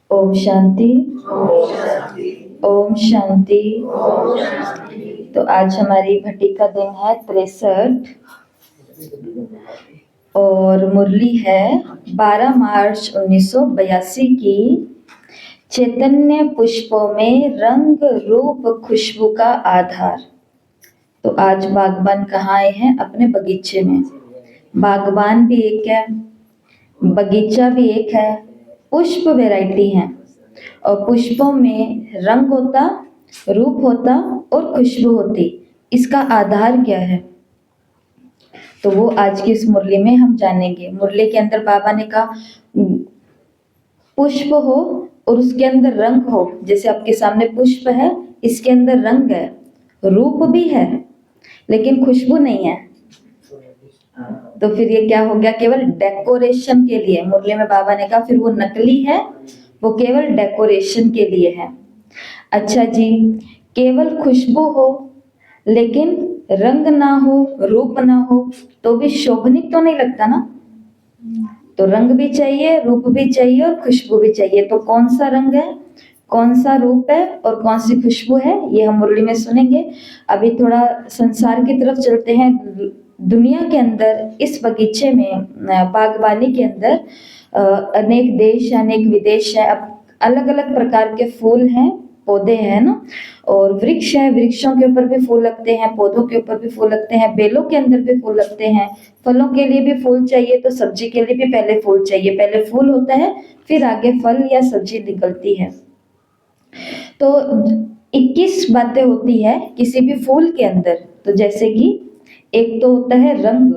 ओम शांति। ओम शांति। तो आज हमारी भट्टी का दिन है 63 और मुरली है 12 मार्च 1982 की। चैतन्य पुष्पों में रंग रूप खुशबू का आधार। तो आज बागबान कहाँ आए हैं? अपने बगीचे में। बागबान भी एक है, बगीचा भी एक है, पुष्प वैरायटी है और पुष्पों में रंग होता, रूप होता और खुशबू होती। इसका आधार क्या है? तो वो आज की इस मुरली में हम जानेंगे। मुरली के अंदर बाबा ने कहा पुष्प हो और उसके अंदर रंग हो। जैसे आपके सामने पुष्प है, इसके अंदर रंग है, रूप भी है, लेकिन खुशबू नहीं है। तो फिर ये क्या हो गया? केवल डेकोरेशन के लिए। मुरली में बाबा ने कहा फिर वो नकली है, वो केवल डेकोरेशन के लिए है। अच्छा जी, केवल खुशबू हो लेकिन रंग ना हो, रूप ना हो तो भी शोभनीय तो नहीं लगता ना। तो रंग भी चाहिए, रूप भी चाहिए और खुशबू भी चाहिए। तो कौन सा रंग है, कौन सा रूप है और कौन सी खुशबू है, ये हम मुरली में सुनेंगे। अभी थोड़ा संसार की तरफ चलते हैं। दुनिया के अंदर इस बगीचे में, बागवानी के अंदर अनेक देश, अनेक विदेश है। अब अलग अलग प्रकार के फूल हैं, पौधे हैं ना, और वृक्ष है। वृक्षों के ऊपर भी फूल लगते हैं, पौधों के ऊपर भी फूल लगते हैं, बेलों के अंदर भी फूल लगते हैं। फलों के लिए भी फूल चाहिए तो सब्जी के लिए भी पहले फूल चाहिए। पहले फूल होता है, फिर आगे फल या सब्जी निकलती है। तो 21 बातें होती है किसी भी फूल के अंदर। तो जैसे कि एक तो होता है रंग।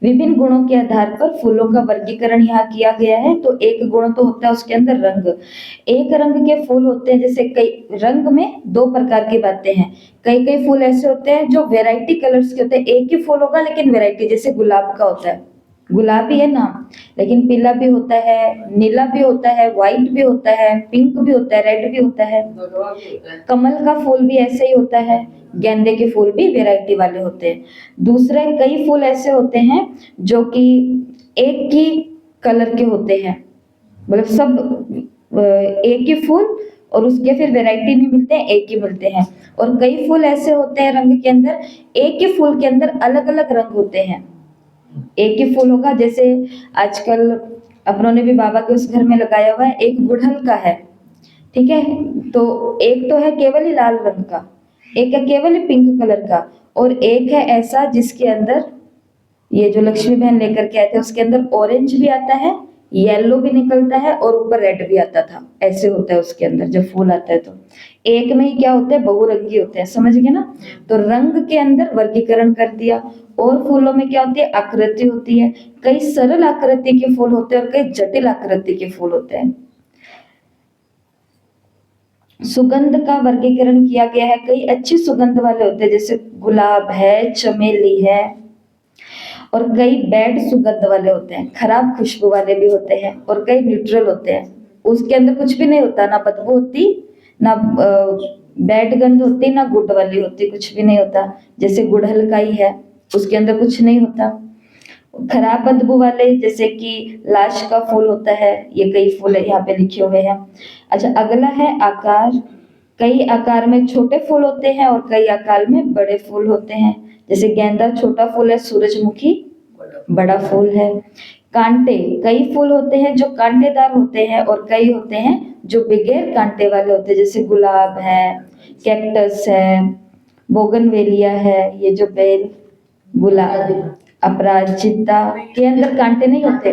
विभिन्न गुणों के आधार पर फूलों का वर्गीकरण यहाँ किया गया है। तो एक गुण तो होता है उसके अंदर रंग। एक रंग के फूल होते हैं, जैसे कई रंग में दो प्रकार की बातें हैं। कई कई फूल ऐसे होते हैं जो वैरायटी कलर्स के होते हैं। एक ही फूल होगा लेकिन वैरायटी, जैसे गुलाब का होता है। गुलाबी है ना, लेकिन पीला भी होता है, नीला भी होता है, व्हाइट भी होता है, पिंक भी होता है, रेड भी होता है। कमल का फूल भी ऐसे ही होता है। गेंदे के फूल भी वैरायटी वाले होते हैं। दूसरे कई फूल ऐसे होते हैं जो कि एक ही कलर के होते हैं, मतलब सब एक ही फूल और उसके फिर वैरायटी नहीं मिलते हैं, एक ही मिलते हैं। और कई फूल ऐसे होते हैं रंग के अंदर, एक ही फूल के अंदर अलग अलग रंग होते हैं। एक ही फूल होगा, जैसे आजकल अपनों ने भी बाबा के उस घर में लगाया हुआ है, एक गुड़हल का है, ठीक है। तो एक तो है केवल ही लाल रंग का, एक है केवल ही पिंक कलर का, और एक है ऐसा जिसके अंदर ये जो लक्ष्मी बहन लेकर के आए थे उसके अंदर ऑरेंज भी आता है, येलो भी निकलता है और ऊपर रेड भी आता था। ऐसे होता है उसके अंदर जब फूल आता है। तो एक में ही क्या होता है, बहुरंगी होते हैं, समझ गए ना। तो रंग के अंदर वर्गीकरण कर दिया। और फूलों में क्या होती है, आकृति होती है। कई सरल आकृति के फूल होते हैं और कई जटिल आकृति के फूल होते हैं। सुगंध का वर्गीकरण किया गया है। कई अच्छी सुगंध वाले होते हैं, जैसे गुलाब है, चमेली है, और कई बैड सुगंध वाले होते हैं, खराब खुशबू वाले भी होते हैं, और कई न्यूट्रल होते हैं। उसके अंदर कुछ भी नहीं होता, ना बदबू होती, ना बैड गंध होती, ना गुड वाली होती, कुछ भी नहीं होता। जैसे गुड़हल का ही है, उसके अंदर कुछ नहीं होता। खराब बदबू वाले जैसे कि लाश का फूल होता है, ये कई फूल यहाँ पे लिखे हुए हैं। अच्छा, अगला है आकार। कई आकार में छोटे फूल होते हैं और कई आकार में बड़े फूल होते हैं। जैसे गेंदा छोटा फूल है, सूरजमुखी बड़ा फूल है। कांटे, कई फूल होते हैं जो कांटेदार होते हैं और कई होते हैं जो बगैर कांटे वाले होते हैं। जैसे गुलाब है, कैक्टस है, बोगनवेलिया है, ये जो बेल, गुलाब, अपराजिता के अंदर कांटे नहीं होते।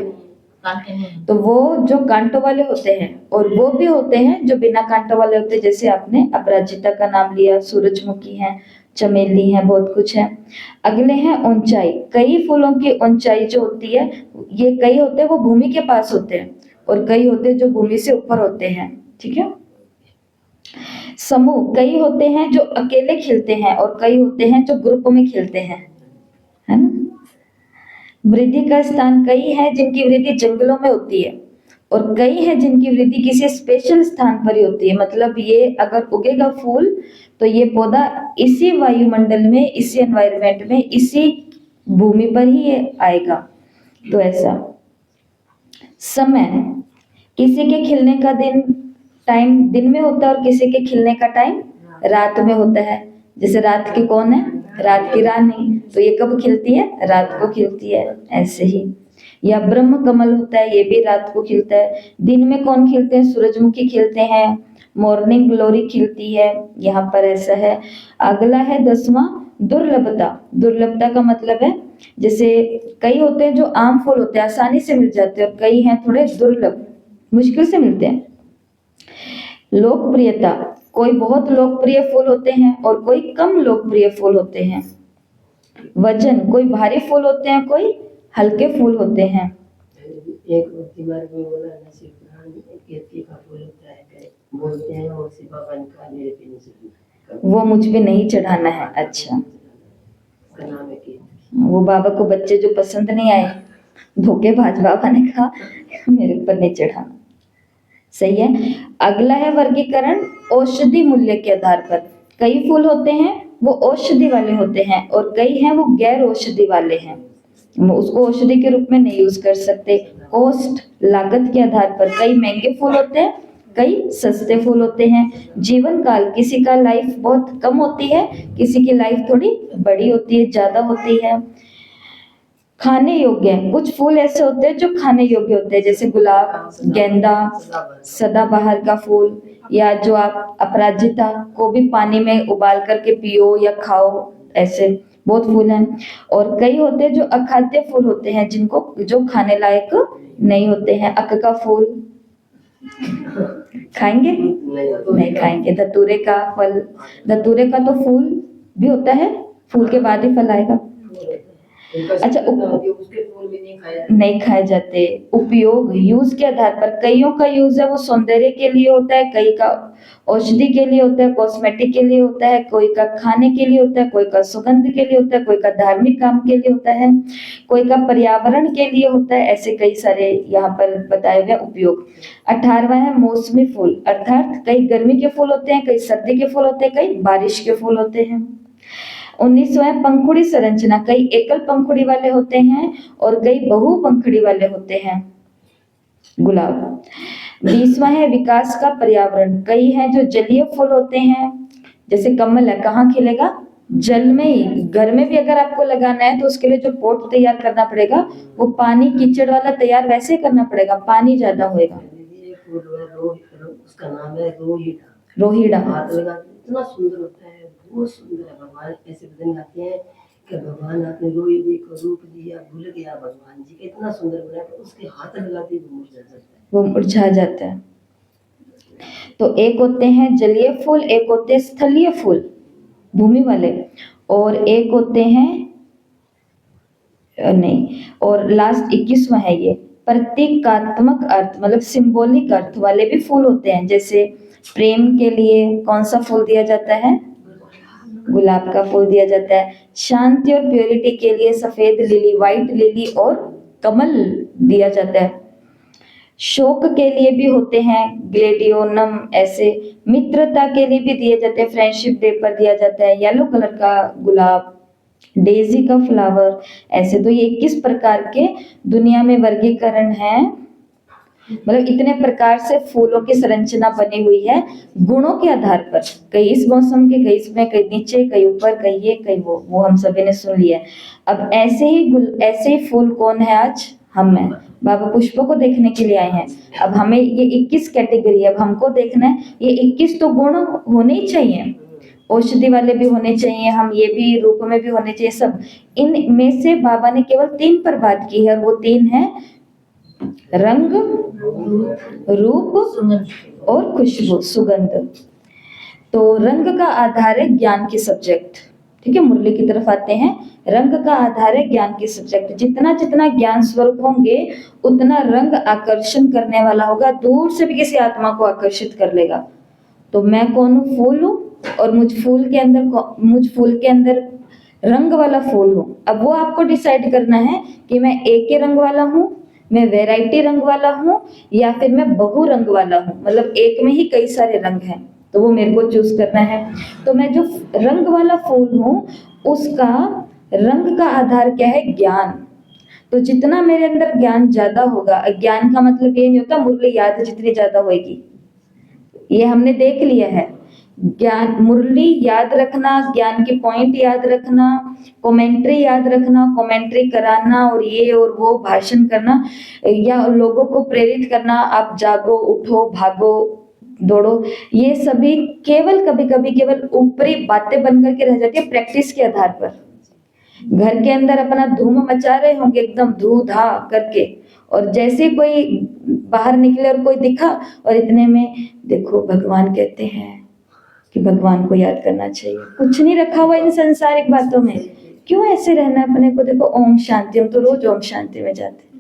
तो वो जो कांटों वाले होते हैं, और वो भी होते हैं जो बिना कांटों वाले होते हैं। जैसे आपने अपराजिता का नाम लिया, सूरजमुखी है, चमेली है, बहुत कुछ है। अगले हैं ऊंचाई। कई फूलों की ऊंचाई जो होती है, ये कई होते हैं वो भूमि के पास होते हैं और कई होते हैं जो भूमि से ऊपर होते हैं, ठीक है। समूह, कई होते हैं जो अकेले खिलते हैं और कई होते हैं जो ग्रुप में खिलते हैं, है ना। वृद्धि का स्थान, कई है जिनकी वृद्धि जंगलों में होती है और कई है जिनकी वृद्धि किसी स्पेशल स्थान पर ही होती है। मतलब ये अगर उगेगा फूल तो ये पौधा इसी वायुमंडल में, इसी एनवायरनमेंट में, इसी भूमि पर ही ये आएगा। तो ऐसा समय, किसी के खिलने का टाइम दिन में होता है और किसी के खिलने का टाइम रात में होता है। जैसे रात की कौन है? रात की रानी, तो ये कब खिलती है? रात को खिलती है। ऐसे ही या ब्रह्म कमल होता है, ये भी रात को खिलता है। दिन में कौन खिलते हैं? सूरजमुखी खिलते हैं, मॉर्निंग ग्लोरी खिलती है, यहाँ पर ऐसा है। अगला है 10वां, दुर्लभता। दुर्लभता का मतलब है जैसे कई होते हैं जो आम फूल होते हैं, आसानी से मिल जाते हैं, और कई हैं थोड़े दुर्लभ, मुश्किल से मिलते हैं। लोकप्रियता, कोई बहुत लोकप्रिय फूल होते हैं और कोई कम लोकप्रिय फूल होते हैं। वजन, कोई भारी फूल होते हैं, कोई हल्के फूल होते हैं। एक दिमाग में बोला ना, केतकी का फूल होता है, बोलते हैं वो सिर्फ अपन का मेरे पे नहीं, वो मुझ पे नहीं चढ़ाना है। अच्छा, उसका नाम है केतकी। वो बाबा को बच्चे जो पसंद नहीं आए, धोखेबाज बाबा ने कहा मेरे ऊपर नहीं चढ़ाना। सही है। अगला है वर्गीकरण औषधि मूल्य के आधार पर। कई फूल होते हैं वो औषधि वाले होते हैं और कई हैं वो गैर औषधि वाले हैं, उसको औषधि के रूप में नहीं यूज कर सकते। कॉस्ट, लागत के आधार पर कई महंगे फूल होते हैं, कई सस्ते फूल होते हैं। जीवन काल, किसी का लाइफ बहुत कम होती है, किसी की लाइफ थोड़ी बड़ी होती है, ज्यादा होती है। खाने योग्य, कुछ फूल ऐसे होते हैं जो खाने योग्य होते हैं, जैसे गुलाब, गेंदा, सदाबहार का फूल, या जो आप अपराजिता को भी पानी में उबाल करके पियो या खाओ, ऐसे बहुत फूल हैं। और कई होते हैं जो अखाद्य फूल होते हैं, जिनको जो खाने लायक नहीं होते हैं। अक का फूल खाएंगे? नहीं खाएंगे। धतूरे का फल, धतूरे का तो फूल भी होता है, फूल के बाद ही फल आएगा। अच्छा, उसके फूल भी नहीं खाए जाते। उपयोग, यूज के आधार पर कईयों का यूज है वो सौंदर्य के लिए होता है, कई का औषधि के लिए होता है, कॉस्मेटिक के लिए होता है, कोई का खाने के लिए होता है, कोई का सुगंध के लिए होता है, कोई का धार्मिक काम के लिए होता है, कोई का पर्यावरण के लिए होता है। ऐसे कई सारे यहाँ पर बताए हुए उपयोग। 18वां है मौसमी फूल, अर्थात कई गर्मी के फूल होते हैं, कई सर्दी के फूल होते हैं, कई बारिश के फूल होते हैं। 19वां है पंखुड़ी संरचना, कई एकल पंखुड़ी वाले होते हैं और कई बहु पंखुड़ी वाले होते हैं। गुलाब। 20वां है विकास का पर्यावरण, कई हैं जो जलीय फूल होते हैं, जैसे कमल है, कहाँ खिलेगा? जल में ही। घर में भी अगर आपको लगाना है तो उसके लिए जो पॉट तैयार करना पड़ेगा वो पानी कीचड़ वाला तैयार वैसे करना पड़ेगा, पानी ज्यादा होएगा। उसका नाम है रोहिड़ा। रोहिड़ा हाथ लगा इतना सुंदर होता है, बहुत सुंदर है। भगवान ऐसे बदन गाते हैं कि भगवान आपने रोहिड़े को रूप दिया, भूल गया भगवान जी, इतना सुंदर बनाया कि उसके हाथ लगाते ही वो मुरझा जाता है। तो एक होते हैं जलीय फूल, एक होते हैं स्थलीय फूल, भूमि वाले, और एक होते हैं नहीं, और लास्ट 21वां है ये प्रतीकात्मक अर्थ, मतलब सिंबॉलिक अर्थ वाले भी फूल होते हैं। जैसे प्रेम के लिए कौन सा फूल दिया जाता है? गुलाब का फूल दिया जाता है। शांति और प्योरिटी के लिए सफेद लिली, व्हाइट लिली और कमल दिया जाता है। शोक के लिए भी होते हैं ग्लेडियोनम, ऐसे मित्रता के लिए भी दिए जाते हैं, फ्रेंडशिप डे पर दिया जाता है येलो कलर का गुलाब, डेजी का फ्लावर। ऐसे तो ये 21 प्रकार के दुनिया में वर्गीकरण है, मतलब इतने प्रकार से फूलों की संरचना बनी हुई है गुणों के आधार पर। कई इस मौसम के, कई इसमें, कई नीचे, कई ऊपर, कई ये, कई वो हम सभी ने सुन लिया। अब ऐसे ही फूल कौन है आज? हम हैं। बाबा पुष्पों को देखने के लिए आए हैं। अब हमें ये 21 कैटेगरी, अब हमको देखना है ये 21 तो गुण होने ही चाहिए, औषधि वाले भी होने चाहिए, हम ये भी रूप में भी होने चाहिए, सब। इन में से बाबा ने केवल 3 पर बात की है, और वो 3 है रंग, रूप और खुशबू, सुगंध। तो रंग का आधार है ज्ञान की सब्जेक्ट। ठीक है, मुरली की तरफ आते हैं। रंग का आधार है ज्ञान की सब्जेक्ट। जितना जितना ज्ञान स्वरूप होंगे उतना रंग आकर्षण करने वाला होगा, दूर से भी किसी आत्मा को आकर्षित कर लेगा। तो मैं कौन हूँ? फूल हूँ, और मुझ फूल के अंदर रंग वाला फूल हूँ। अब वो आपको डिसाइड करना है कि मैं एक ही रंग वाला हूँ, मैं वैरायटी रंग वाला हूँ, या फिर मैं बहु रंग वाला हूँ, मतलब एक में ही कई सारे रंग हैं, तो वो मेरे को चूज करना है। तो मैं जो रंग वाला फूल हूँ उसका रंग का आधार क्या है? ज्ञान। तो जितना मेरे अंदर ज्ञान ज्यादा होगा, ज्ञान का मतलब ये नहीं होता मुरली याद जितनी ज्यादा होगी, ये हमने देख लिया है। ज्ञान मुरली याद रखना, ज्ञान के पॉइंट याद रखना, कमेंट्री याद रखना, कमेंट्री कराना और ये और वो भाषण करना या लोगों को प्रेरित करना, आप जागो, उठो, भागो, दौड़ो, ये सभी केवल कभी कभी केवल ऊपरी बातें बन करके रह जाती है प्रैक्टिस के आधार पर। घर के अंदर अपना धूम मचा रहे होंगे एकदम धू धा करके, और जैसे कोई बाहर निकले और कोई दिखा और इतने में देखो भगवान कहते हैं कि भगवान को याद करना चाहिए, कुछ नहीं रखा हुआ इन संसारिक बातों में, क्यों ऐसे रहना अपने को। देखो ओम शांति, हम तो रोज ओम शांति में जाते हैं,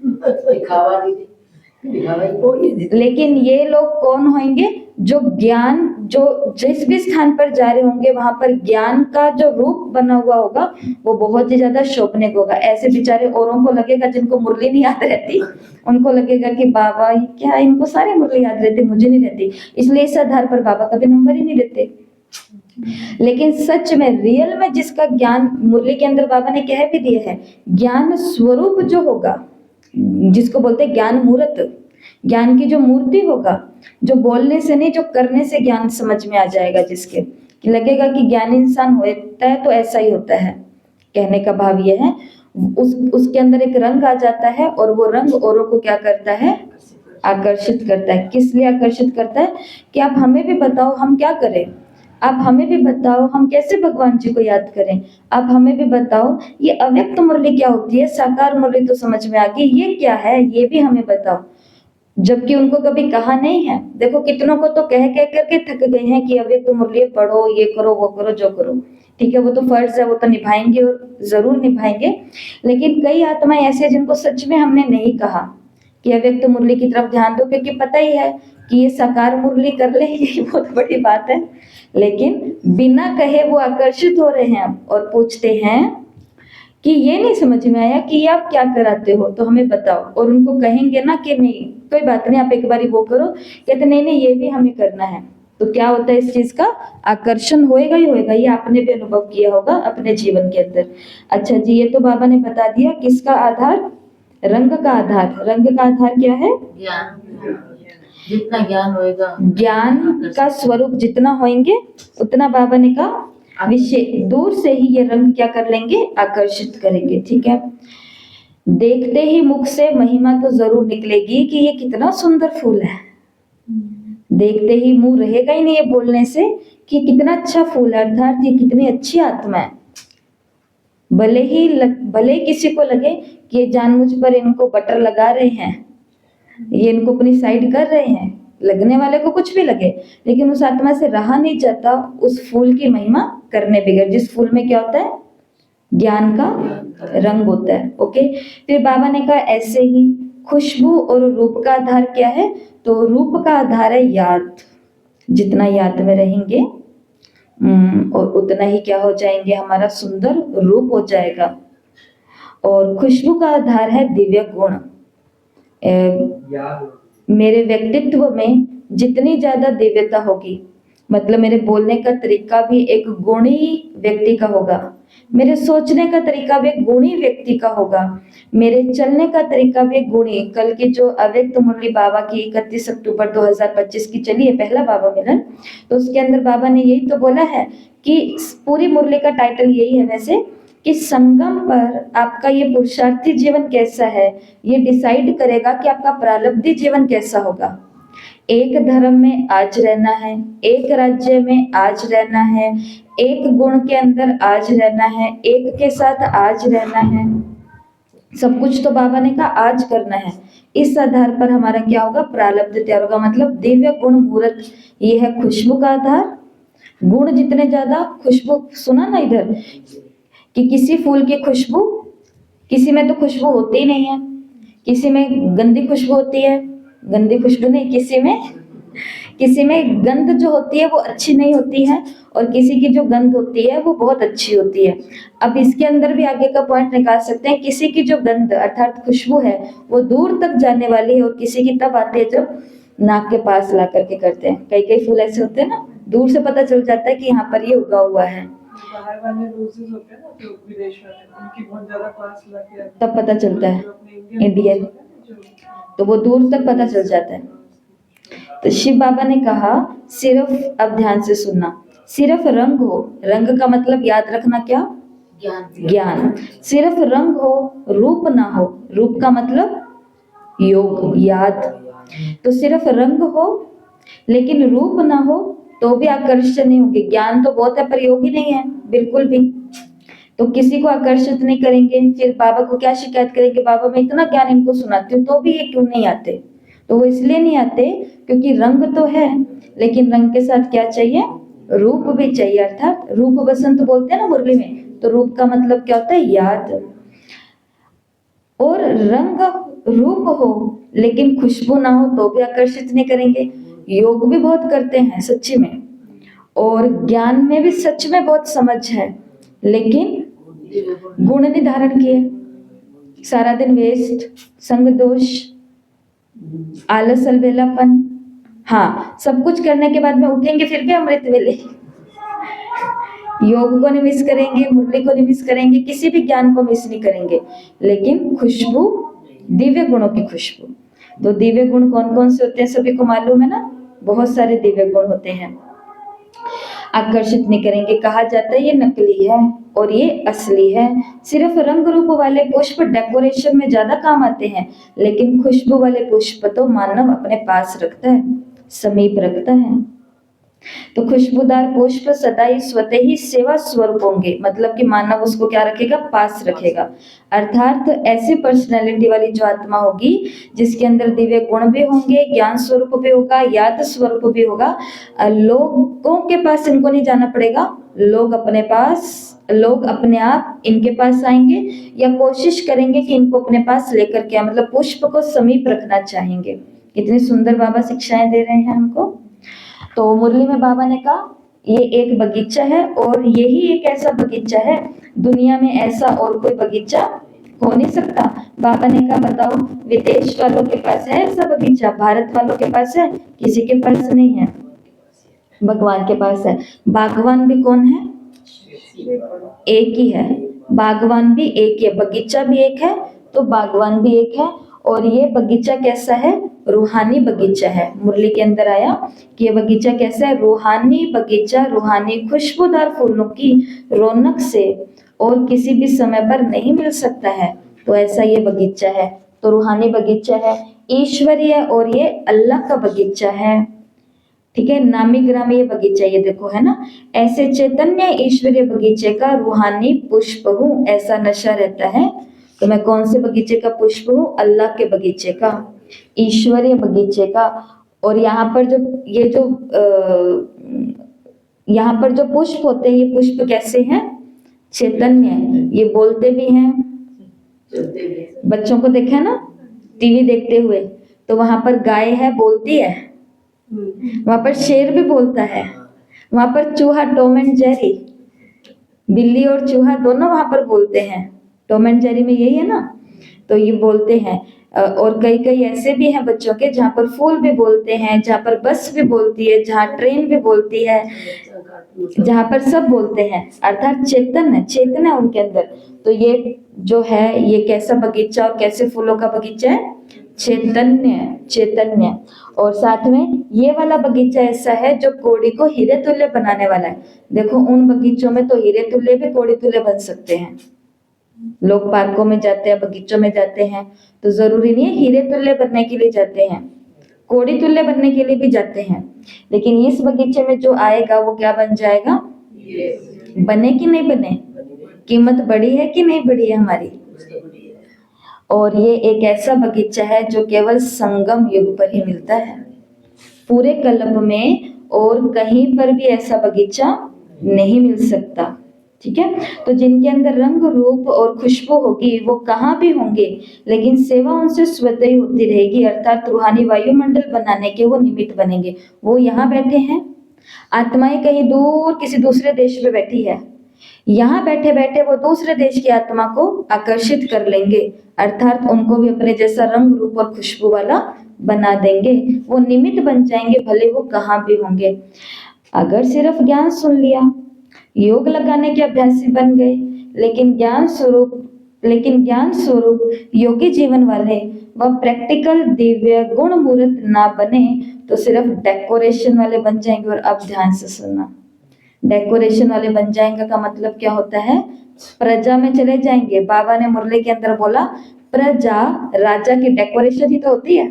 लेकिन ये लोग कौन होंगे जो ज्ञान, जो जिस भी स्थान पर जा रहे होंगे वहां पर ज्ञान का जो रूप बना हुआ होगा वो बहुत ही ज्यादा शोभनीय होगा। ऐसे बेचारे औरों को लगेगा जिनको मुरली नहीं याद रहती, उनको लगेगा कि बाबा क्या इनको सारी मुरली याद रहती, मुझे नहीं रहती, इसलिए इस आधार पर बाबा कभी नंबर ही नहीं देते। लेकिन सच में रियल में जिसका ज्ञान मुरली के अंदर बाबा ने कह भी दिया है, ज्ञान स्वरूप जो होगा, जिसको बोलते हैं ज्ञान मूर्त, ज्ञान की जो मूर्ति होगा, जो बोलने से नहीं जो करने से ज्ञान समझ में आ जाएगा, जिसके कि लगेगा कि ज्ञानी इंसान होता है तो ऐसा ही होता है। कहने का भाव यह है, उसके अंदर एक रंग आ जाता है और वो रंग औरों को क्या करता है, आकर्षित करता है। किस लिए आकर्षित करता है कि आप हमें भी बताओ हम क्या करें, आप हमें भी बताओ हम कैसे भगवान जी को याद करें, आप हमें भी बताओ ये अव्यक्त मुरली क्या होती है, साकार मुरली तो समझ में आ गई, ये क्या है ये भी हमें बताओ, जबकि उनको कभी कहा नहीं है। देखो कितनों को तो कह कह करके थक गए हैं कि अव्यक्त मुरली पढ़ो, ये करो, वो करो, जो करो, ठीक है वो तो फर्ज है, वो तो निभाएंगे और जरूर निभाएंगे। लेकिन कई आत्माएं ऐसी है जिनको सच में हमने नहीं कहा कि अव्यक्त मुरली की तरफ ध्यान दो, क्योंकि पता ही है कि ये साकार मुरली कर ले ये बहुत बड़ी बात है। लेकिन बिना कहे वो आकर्षित हो रहे हैं और पूछते हैं कि ये नहीं समझ में आया कि ये आप क्या कराते हो, तो हमें बताओ। और उनको कहेंगे ना कि नहीं कोई बात नहीं आप एक बारी वो करो, कहते नहीं नहीं ये भी हमें करना है, तो क्या होता है इस चीज का आकर्षण होएगा ही होएगा। ये आपने भी अनुभव किया होगा अपने जीवन के अंदर। अच्छा जी, ये तो बाबा ने बता दिया किसका आधार, रंग का आधार। रंग का आधार क्या है, जितना ज्ञान होएगा, ज्ञान का स्वरूप जितना होंगे उतना बाबा ने कहा विषय दूर से ही ये रंग क्या कर लेंगे, आकर्षित करेंगे। ठीक है, देखते ही मुख से महिमा तो जरूर निकलेगी कि ये कितना सुंदर फूल है। देखते ही मुंह रहेगा ही नहीं ये बोलने से कि कितना अच्छा फूल है, अर्थात ये कितनी अच्छी आत्मा है। भले किसी को लगे कि ये जानबूझ पर इनको बटर लगा रहे हैं, ये इनको अपनी साइड कर रहे हैं, लगने वाले को कुछ भी लगे, लेकिन उस आत्मा से रहा नहीं जाता उस फूल की महिमा करने बगैर, जिस फूल में क्या होता है, ज्ञान का रंग होता है। ओके, फिर बाबा ने कहा ऐसे ही खुशबू और रूप का आधार क्या है, तो रूप का आधार है याद। जितना याद में रहेंगे और उतना ही क्या हो जाएंगे, हमारा सुंदर रूप हो जाएगा। और खुशबू का आधार है दिव्य गुण। मेरे व्यक्तित्व में जितनी ज्यादा दिव्यता होगी, मतलब मेरे बोलने का तरीका भी एक गुणी व्यक्ति का होगा, मेरे सोचने का तरीका भी एक गुणी व्यक्ति का होगा, मेरे चलने का तरीका भी एक गुणी। कल की जो अव्यक्त मुरली बाबा की 31 अक्टूबर 2025 की चली है, पहला बाबा मिलन, तो उसके अंदर बाबा ने यही तो बोला है कि पूरी मुरली का टाइटल यही है वैसे कि संगम पर आपका ये पुरुषार्थी जीवन कैसा है, ये डिसाइड करेगा कि आपका प्रारब्धी जीवन कैसा होगा। एक धर्म में आज रहना है, एक राज्य में आज रहना है, एक गुण के अंदर आज रहना है, एक के साथ आज रहना है, सब कुछ तो बाबा ने कहा आज करना है। इस आधार पर हमारा क्या होगा, प्रारब्ध तैयार होगा। मतलब दिव्य गुण मूर्त, ये है खुशबू का आधार। गुण जितने ज्यादा, खुशबू सुना ना इधर कि किसी फूल की खुशबू, किसी में तो खुशबू होती ही नहीं है, किसी में गंदी खुशबू होती है, गंदी खुशबू नहीं, किसी में गंध जो होती है वो अच्छी नहीं होती है, और किसी की जो गंध होती है वो बहुत अच्छी होती है। अब इसके अंदर भी आगे का पॉइंट निकाल सकते हैं, किसी की जो गंध अर्थात खुशबू है वो दूर तक जाने वाली है, और किसी की तब आती है जब नाक के पास ला करके करते हैं। कई कई फूल ऐसे होते हैं ना, दूर से पता चल जाता है कि यहाँ पर ये उगा हुआ है। बाहर वाले रोजेस होते हैं ना, जो विदेश वाले, उनकी बहुत ज्यादा पास लग तब पता चलता है जो अपने इंडियन इंडियन, होते हैं ना, जो तो वो दूर तक पता चल जाता है। तो शिव बाबा ने कहा सिर्फ, अब ध्यान से सुनना, सिर्फ रंग हो, रंग का मतलब याद रखना क्या, ज्ञान ज्ञान। सिर्फ रंग हो, रूप ना हो, रूप का मतलब योग, याद। तो सिर्फ रंग हो लेकिन रूप ना हो तो भी आकर्षण नहीं होंगे। ज्ञान तो बहुत है पर योग ही नहीं है बिल्कुल भी, तो किसी को आकर्षित नहीं करेंगे। फिर बाबा को क्या शिकायत करेंगे, बाबा मैं इतना ज्ञान इनको सुनाती हूँ तो भी ये क्यों नहीं आते। तो वो इसलिए नहीं आते क्योंकि रंग तो है लेकिन रंग के साथ क्या चाहिए, रूप भी चाहिए। अर्थात रूप बसंत बोलते हैं ना मुरली में, तो रूप का मतलब क्या होता है, याद। और रंग रूप हो लेकिन खुशबू ना हो तो भी आकर्षित नहीं करेंगे। योग भी बहुत करते हैं सच्ची में, और ज्ञान में भी सच में बहुत समझ है, लेकिन गुण नहीं धारण किए। सारा दिन वेस्ट, संग दोष, आलस, अलबेलापन। हाँ, सब कुछ करने के बाद में उठेंगे फिर भी अमृत वेले। योग को नहीं मिस करेंगे, मुरली को नहीं मिस करेंगे, किसी भी ज्ञान को मिस नहीं करेंगे, लेकिन खुशबू, दिव्य गुणों की खुशबू। तो दिव्य गुण कौन कौन से होते हैं सभी को मालूम है ना, बहुत सारे दिव्य गुण होते हैं। आकर्षित नहीं करेंगे, कहा जाता है ये नकली है और ये असली है। सिर्फ रंग रूप वाले पुष्प डेकोरेशन में ज्यादा काम आते हैं, लेकिन खुशबू वाले पुष्प तो मानव अपने पास रखता है, समीप रखता है। तो खुशबूदार पुष्प सदा ही स्वतः ही सेवा स्वरूप होंगे, मतलब कि मानव उसको क्या रखेगा, पास रखेगा। अर्थात ऐसी पर्सनैलिटी वाली जो आत्मा होगी जिसके अंदर दिव्य गुण भी होंगे, ज्ञान स्वरूप भी होगा, याद स्वरूप भी होगा, लोगों के पास इनको नहीं जाना पड़ेगा, लोग अपने पास, लोग अपने आप इनके पास आएंगे या कोशिश करेंगे कि इनको अपने पास लेकर के, मतलब पुष्प को समीप रखना चाहेंगे। कितनी सुंदर बाबा शिक्षाएं दे रहे हैं हमको। तो मुरली में बाबा ने कहा ये एक बगीचा है और यही एक ऐसा बगीचा है, दुनिया में ऐसा और कोई बगीचा हो नहीं सकता। बाबा ने कहा बताओ, विदेश वालों के पास है ऐसा बगीचा, भारत वालों के पास है, किसी के पास नहीं है, भगवान के पास है। बागवान भी कौन है, एक ही है, बागवान भी एक है, बगीचा भी एक है तो बागवान भी एक है। और ये बगीचा कैसा है, रूहानी बगीचा है। मुरली के अंदर आया कि ये बगीचा कैसा है, रूहानी बगीचा, रूहानी खुशबूदार फूलों की रौनक से और किसी भी समय पर नहीं मिल सकता है, तो ऐसा ये बगीचा है। तो रूहानी बगीचा है, ईश्वरीय, और ये अल्लाह का बगीचा है। ठीक है, नामी ग्रामी ये बगीचा, ये देखो है ना, ऐसे चैतन्य ईश्वरीय बगीचे का रूहानी पुष्प हूँ, ऐसा नशा रहता है। तो मैं कौन से बगीचे का पुष्प हूँ, अल्लाह के बगीचे का, ईश्वरीय बगीचे का। और यहाँ पर जो ये जो यहाँ पर जो पुष्प होते हैं, ये पुष्प कैसे हैं, चैतन्य, ये बोलते भी हैं। बच्चों को देखा ना टीवी देखते हुए, तो वहां पर गाय है, बोलती है, वहां पर शेर भी बोलता है, वहां पर चूहा, टॉम एंड जेरी, बिल्ली और चूहा दोनों वहां पर बोलते हैं। टॉम एंड जेरी में यही है ना, तो ये बोलते हैं। और कई कई ऐसे भी हैं बच्चों के जहाँ पर फूल भी बोलते हैं, जहाँ पर बस भी बोलती है, जहाँ ट्रेन भी बोलती है, जहाँ पर सब बोलते हैं, अर्थात चेतन है, चेतना है उनके अंदर। तो ये जो है ये कैसा बगीचा और कैसे फूलों का बगीचा है, चैतन्य, चैतन्य। और साथ में ये वाला बगीचा ऐसा है जो कोड़ी को हीरे तुल्य बनाने वाला है। देखो उन बगीचों में तो हीरे तुल्य भी कोड़ी तुल्य बन सकते हैं। लोग पार्कों में जाते हैं, बगीचों में जाते हैं, तो जरूरी नहीं है हीरे तुल्य बनने के लिए जाते हैं, कोड़ी तुल्य बनने के लिए भी जाते हैं। लेकिन इस बगीचे में जो आएगा वो क्या बन जाएगा, बने कि नहीं बने, कीमत बढ़ी है कि नहीं बढ़ी है हमारी। और ये एक ऐसा बगीचा है जो केवल संगम युग पर ही मिलता है, पूरे कल्प में और कहीं पर भी ऐसा बगीचा नहीं मिल सकता। ठीक है, तो जिनके अंदर रंग रूप और खुशबू होगी वो कहाँ भी होंगे, लेकिन सेवा उनसे स्वतः ही होती रहेगी। अर्थात रूहानी वायुमंडल बनाने के वो निमित्त बनेंगे। वो यहाँ बैठे हैं, आत्माएं कहीं दूर किसी दूसरे देश में बैठी है, यहाँ बैठे बैठे वो दूसरे देश की आत्मा को आकर्षित कर लेंगे, अर्थात उनको भी अपने जैसा रंग रूप और खुशबू वाला बना देंगे। वो निमित्त बन जाएंगे, भले वो कहाँ भी होंगे। अगर सिर्फ ज्ञान सुन लिया योग लगाने के अभ्यासी बन गए, लेकिन ज्ञान स्वरूप योगी जीवन वाले वह प्रैक्टिकल दिव्य गुण मूर्त ना बने तो सिर्फ डेकोरेशन वाले बन जाएंगे। और अब ध्यान से सुनना, डेकोरेशन वाले बन जाएंगे का मतलब क्या होता है? प्रजा में चले जाएंगे। बाबा ने मुरली के अंदर बोला प्रजा, राजा की डेकोरेशन ही तो होती है।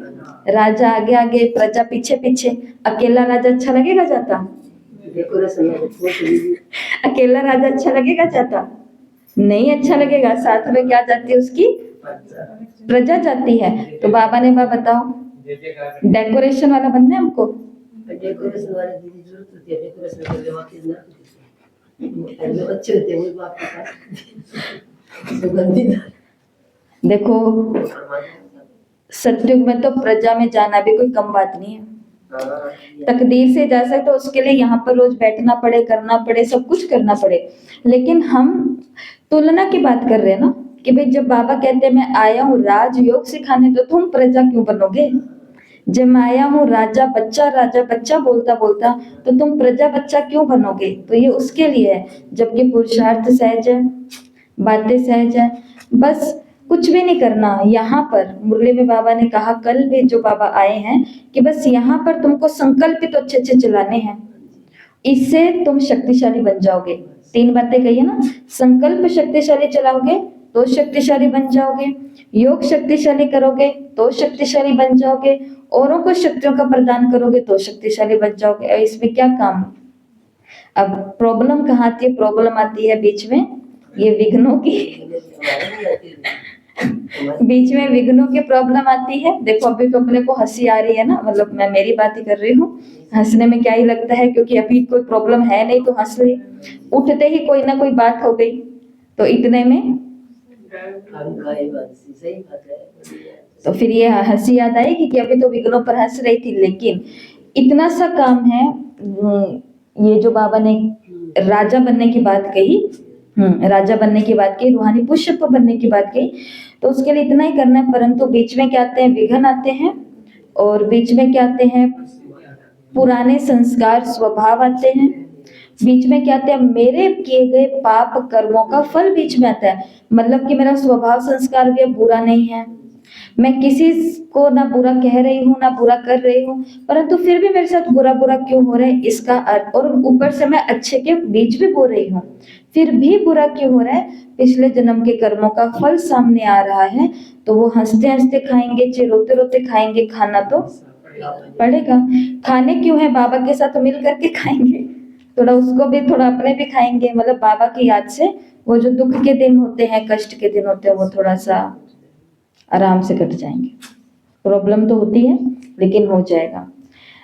राजा आगे आगे, प्रजा पीछे पीछे। अकेला राजा अच्छा लगेगा जाता? डेकोरेशन अकेला राजा अच्छा लगेगा जाता? नहीं अच्छा लगेगा। साथ में क्या जाती है उसकी? प्रजा जाती है। तो बाबा ने बताओ, डेकोरेशन वाला बनना है हमको? डेकोरेशन वाले की जरूरत होती है। डेकोरेशन करने वाले ना जो अच्छे होते हैं वो बाप के पास सुगंधित। देखो सतयुग में तो प्रजा में जाना भी कोई कम बात नहीं है। तकदीर से जा सकते, तो उसके लिए यहाँ पर रोज बैठना पड़े, करना पड़े, सब कुछ करना पड़े। लेकिन हम तुलना की बात कर रहे हैं ना कि भाई जब बाबा कहते हैं मैं आया हूँ राजयोग सिखाने, तो तुम प्रजा क्यों बनोगे? जब मैं आया हूँ राजा बच्चा बोलता बोलता, तो तुम प्रजा बच्चा क्यों बनोगे? तो ये उसके लिए है, जबकि पुरुषार्थ सहज है, बातें सहज है। बस कुछ भी नहीं करना। यहाँ पर मुरली में बाबा ने कहा, कल भी जो बाबा आए हैं, कि बस यहाँ पर तुमको संकल्प तो अच्छे अच्छे चलाने हैं, इससे तुम शक्तिशाली बन जाओगे। 3 बातें कही है ना, संकल्प शक्तिशाली चलाओगे तो शक्तिशाली बन जाओगे, योग शक्तिशाली करोगे तो शक्तिशाली बन जाओगे, औरों को शक्तियों का प्रदान करोगे तो शक्तिशाली बन जाओगे। और इसमें क्या काम? अब प्रॉब्लम कहाँ आती है? प्रॉब्लम आती है बीच में ये विघ्नों की बीच में विघ्नों की प्रॉब्लम आती है। देखो अभी तो अपने को हंसी आ रही है ना, मतलब मैं मेरी बात ही कर रही हूँ, हंसने में क्या ही लगता है, क्योंकि अभी कोई प्रॉब्लम है नहीं तो हंस ले। उठते ही कोई ना कोई बात हो गई तो इतने में तो फिर ये हंसी याद आएगी कि अभी तो विघ्नों पर हंस रही थी। लेकिन इतना सा काम है, ये जो बाबा ने राजा बनने की बात कही, राजा बनने की बात कही, रूहानी पुष्प बनने की बात कही, तो उसके लिए इतना ही करना है। परंतु बीच में क्या आते हैं? विघ्न आते हैं। और बीच में क्या आते हैं? पुराने संस्कार स्वभाव आते हैं। बीच में क्या आते हैं? मेरे किए गए पाप कर्मों का फल बीच में आता है। मतलब कि मेरा स्वभाव संस्कार भी बुरा नहीं है, मैं किसी को ना बुरा कह रही हूँ ना बुरा कर रही हूँ, परंतु फिर भी मेरे साथ बुरा बुरा क्यों हो रहा है इसका अर्थ, और ऊपर से मैं अच्छे के बीच भी बोल रही हूँ, फिर भी बुरा क्यों हो रहा है? पिछले जन्म के कर्मों का फल सामने आ रहा है। तो वो हंसते हंसते खाएंगे, चाहे रोते रोते खाएंगे, खाना तो पड़ेगा। खाने क्यों है? बाबा के साथ मिल करके खाएंगे, थोड़ा उसको भी थोड़ा अपने भी खाएंगे। मतलब बाबा की याद से वो जो दुख के दिन होते हैं, कष्ट के दिन होते हैं, वो थोड़ा सा आराम से कट जाएंगे। प्रॉब्लम तो होती है लेकिन हो जाएगा।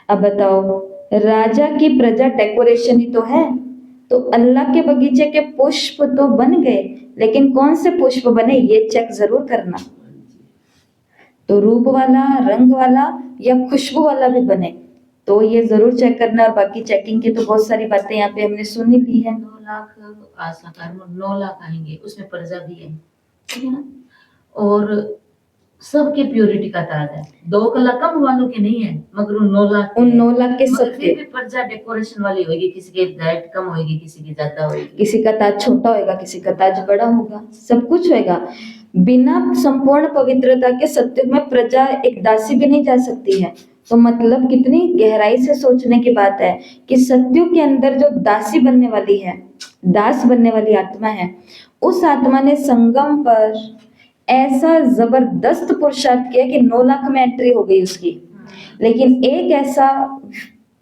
अब बताओ, राजा की प्रजा डेकोरेशन ही तो है, तो अल्लाह के बगीचे के पुष्प तो बन गए, लेकिन कौन से पुष्प बने ये चेक जरूर करना। तो रूप वाला, रंग वाला या खुशबू वाला भी बने तो ये जरूर चेक करना। और बाकी चेकिंग की तो बहुत सारी बातें यहाँ पे हमने सुन ही ली है। 9 लाख आसाकार में 9 लाख आएंगे, उसमें प्रजा भी है, ठीक है ना। और सबके प्योरिटी का ताज है। 2 लाख कम वालों के नहीं है, मगर उन 9 लाख उन 9 लाख के मगर सबके फिर भी प्रजा डेकोरेशन वाली होगी, किसी की डाइट कम होगी, किसी की ज्यादा होगी, किसी का ताज छोटा होगा, किसी का ताज बड़ा होगा, सब कुछ होगा। बिना संपूर्ण पवित्रता के सत्युग में प्रजा एक दासी भी नहीं जा सकती है। तो मतलब कितनी गहराई से सोचने की बात है कि सत्युग के अंदर जो दासी बनने वाली है, दास बनने वाली आत्मा है, उस आत्मा ने संगम पर ऐसा जबरदस्त पुरुषार्थ किया कि 9 लाख में एंट्री हो गई उसकी। लेकिन एक ऐसा